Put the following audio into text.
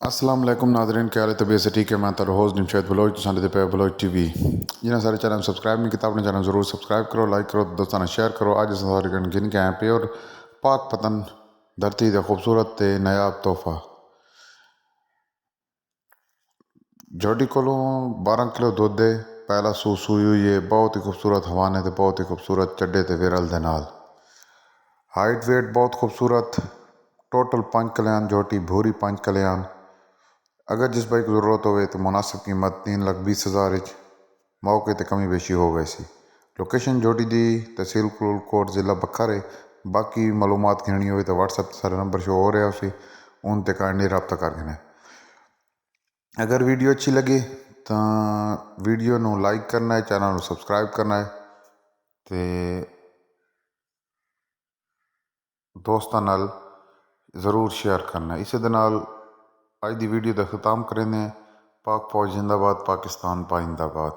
अस्सलाम वालेकुम नाज़रीन, क्या हाल है? तबीयत से ठीक है? मैं तारा होस्ट निमशद बलोच तो पे बलोच टीवी जिन्हें सारे चैनल सब्सक्राइब नहीं किया अपने चैनल ज़रूर सब्सक्राइब करो, लाइक करो, दोस्ताना शेयर करो। आज सारे गिन के पे और पाक पतन धरती का खूबसूरत ते नायाब तोहफा जोटी कोलों 12 किलो दूध दे पहला सूई हुई है। बहुत ही खूबसूरत हवाने थे, बहुत ही खूबसूरत चड्डे थे विरल दे नाल। हाइट वेट बहुत खूबसूरत। टोटल 5 कल्याण जोटी भूरी 5 कल्याण। अगर जिस भाई को ज़रूरत हो तो मुनासिब कीमत 3,20,000 मौके ते कमी बेशी हो गई सी। लोकेशन जोटी दी तहसील कोट ज़िला बखर है। बाकी मालूमात घेनी हो तो व्हाट्सएप सारे नंबर शो हो रहा उसी उन ते काइंडली रब्ता कर देना। अगर वीडियो अच्छी लगे तो वीडियो नू लाइक करना है, चैनल नू सब्सक्राइब करना है ते दोस्तां नाल ज़रूर शेयर करना है। इसे दे नाल अज दी वीडियो का खत्म करें। पाक फौज जिंदाबाद, पाकिस्तान पाइंदाबाद।